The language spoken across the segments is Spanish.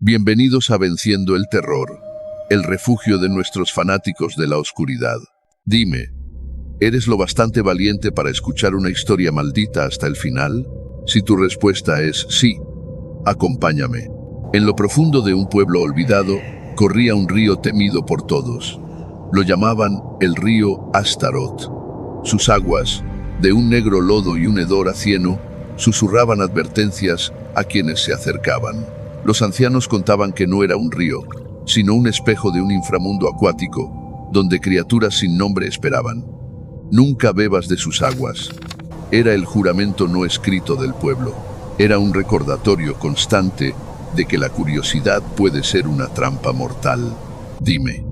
Bienvenidos a Venciendo el Terror, el refugio de nuestros fanáticos de la oscuridad. Dime, ¿eres lo bastante valiente para escuchar una historia maldita hasta el final? Si tu respuesta es sí, acompáñame. En lo profundo de un pueblo olvidado, corría un río temido por todos. Lo llamaban el río Astaroth. Sus aguas, de un negro lodo y un hedor a cieno, susurraban advertencias a quienes se acercaban. Los ancianos contaban que no era un río, sino un espejo de un inframundo acuático, donde criaturas sin nombre esperaban. Nunca bebas de sus aguas. Era el juramento no escrito del pueblo. Era un recordatorio constante de que la curiosidad puede ser una trampa mortal. Dime,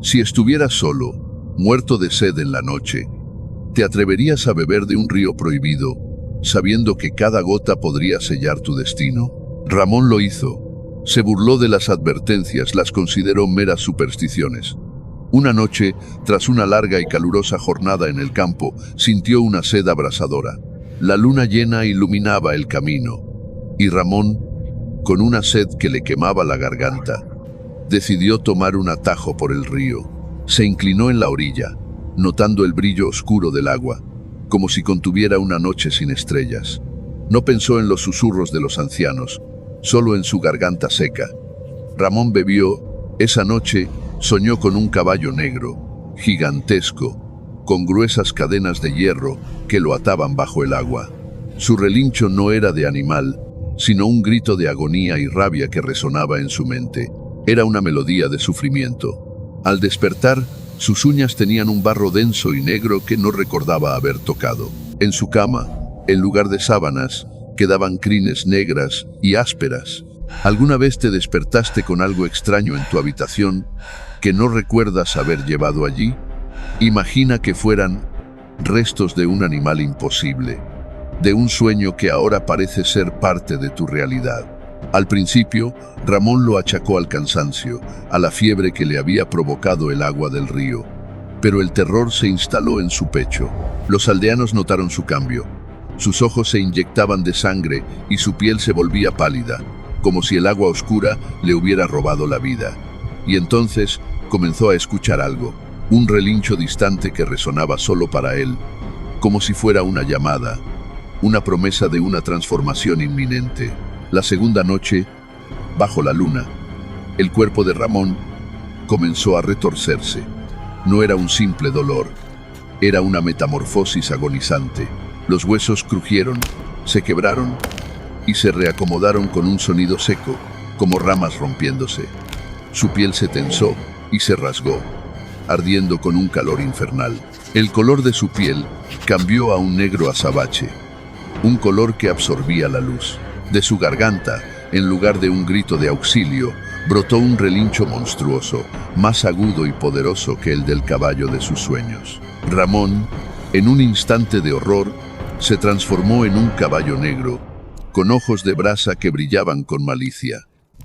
si estuvieras solo, muerto de sed en la noche, ¿te atreverías a beber de un río prohibido, sabiendo que cada gota podría sellar tu destino? Ramón lo hizo. Se burló de las advertencias, las consideró meras supersticiones. Una noche, tras una larga y calurosa jornada en el campo, sintió una sed abrasadora. La luna llena iluminaba el camino, y Ramón, con una sed que le quemaba la garganta, decidió tomar un atajo por el río. Se inclinó en la orilla, notando el brillo oscuro del agua, como si contuviera una noche sin estrellas. No pensó en los susurros de los ancianos, solo en su garganta seca. Ramón bebió. Esa noche soñó con un caballo negro, gigantesco, con gruesas cadenas de hierro que lo ataban bajo el agua. Su relincho no era de animal, sino un grito de agonía y rabia que resonaba en su mente. Era una melodía de sufrimiento. Al despertar, sus uñas tenían un barro denso y negro que no recordaba haber tocado. En su cama, en lugar de sábanas, quedaban crines negras y ásperas. ¿Alguna vez te despertaste con algo extraño en tu habitación que no recuerdas haber llevado allí? Imagina que fueran restos de un animal imposible, de un sueño que ahora parece ser parte de tu realidad. Al principio, Ramón lo achacó al cansancio, a la fiebre que le había provocado el agua del río. Pero el terror se instaló en su pecho. Los aldeanos notaron su cambio. Sus ojos se inyectaban de sangre y su piel se volvía pálida, como si el agua oscura le hubiera robado la vida. Y entonces comenzó a escuchar algo, un relincho distante que resonaba solo para él, como si fuera una llamada, una promesa de una transformación inminente. La segunda noche, bajo la luna, el cuerpo de Ramón comenzó a retorcerse. No era un simple dolor, era una metamorfosis agonizante. Los huesos crujieron, se quebraron y se reacomodaron con un sonido seco, como ramas rompiéndose. Su piel se tensó y se rasgó, ardiendo con un calor infernal. El color de su piel cambió a un negro azabache, un color que absorbía la luz. De su garganta, en lugar de un grito de auxilio, brotó un relincho monstruoso, más agudo y poderoso que el del caballo de sus sueños. Ramón, en un instante de horror, se transformó en un caballo negro, con ojos de brasa que brillaban con malicia.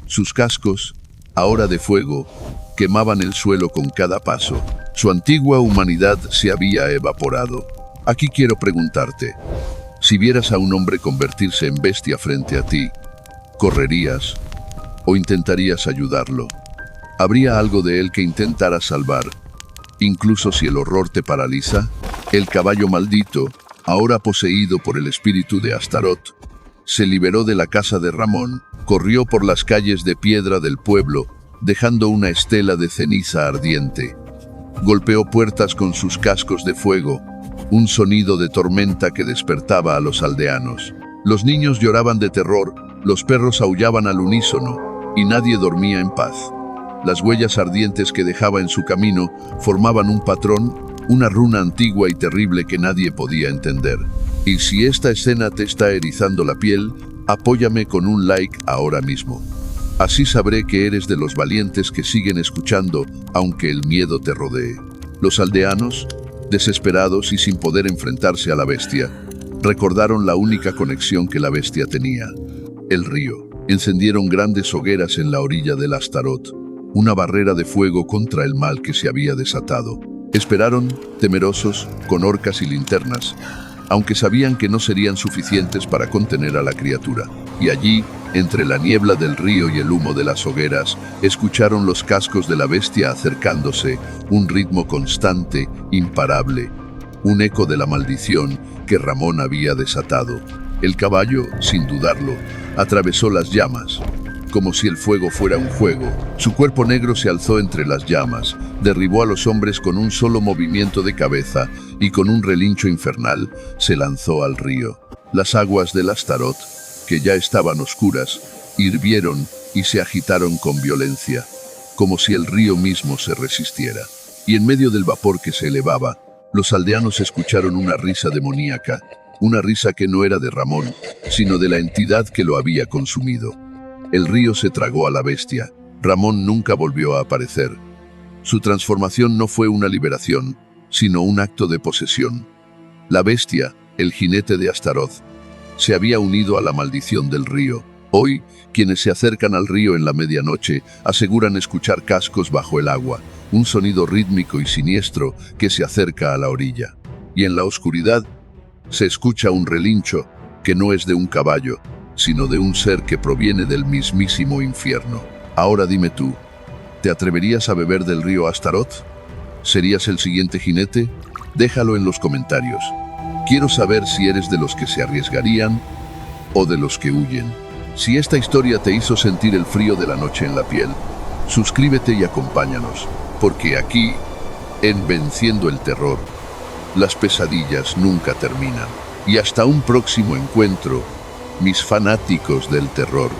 Sus cascos, ahora de fuego, quemaban el suelo con cada paso. Su antigua humanidad se había evaporado. Aquí quiero preguntarte, si vieras a un hombre convertirse en bestia frente a ti, ¿correrías o intentarías ayudarlo? ¿Habría algo de él que intentaras salvar, incluso si el horror te paraliza? El caballo maldito, ahora poseído por el espíritu de Astaroth, se liberó de la casa de Ramón, corrió por las calles de piedra del pueblo, dejando una estela de ceniza ardiente. Golpeó puertas con sus cascos de fuego, un sonido de tormenta que despertaba a los aldeanos. Los niños lloraban de terror, los perros aullaban al unísono, y nadie dormía en paz. Las huellas ardientes que dejaba en su camino formaban un patrón, una runa antigua y terrible que nadie podía entender. Y si esta escena te está erizando la piel, apóyame con un like ahora mismo. Así sabré que eres de los valientes que siguen escuchando, aunque el miedo te rodee. Los aldeanos, desesperados y sin poder enfrentarse a la bestia, recordaron la única conexión que la bestia tenía: el río. Encendieron grandes hogueras en la orilla del Astaroth, una barrera de fuego contra el mal que se había desatado. Esperaron, temerosos, con orcas y linternas, aunque sabían que no serían suficientes para contener a la criatura. Y allí, Entre la niebla del río y el humo de las hogueras, escucharon los cascos de la bestia acercándose, un ritmo constante, imparable, un eco de la maldición que Ramón había desatado. El caballo, sin dudarlo, atravesó las llamas, como si el fuego fuera un juego. Su cuerpo negro se alzó entre las llamas, derribó a los hombres con un solo movimiento de cabeza y con un relincho infernal se lanzó al río. Las aguas del Astaroth, que ya estaban oscuras, hirvieron y se agitaron con violencia, como si el río mismo se resistiera. Y en medio del vapor que se elevaba, los aldeanos escucharon una risa demoníaca, una risa que no era de Ramón, sino de la entidad que lo había consumido. El río se tragó a la bestia. Ramón nunca volvió a aparecer. Su transformación no fue una liberación, sino un acto de posesión. La bestia, el jinete de Astaroth, se había unido a la maldición del río. Hoy, quienes se acercan al río en la medianoche aseguran escuchar cascos bajo el agua, un sonido rítmico y siniestro que se acerca a la orilla. Y en la oscuridad se escucha un relincho que no es de un caballo, sino de un ser que proviene del mismísimo infierno. Ahora dime tú, ¿te atreverías a beber del río Astaroth? ¿Serías el siguiente jinete? Déjalo en los comentarios. Quiero saber si eres de los que se arriesgarían o de los que huyen. Si esta historia te hizo sentir el frío de la noche en la piel, suscríbete y acompáñanos, porque aquí, en Venciendo el Terror, las pesadillas nunca terminan. Y hasta un próximo encuentro, mis fanáticos del terror.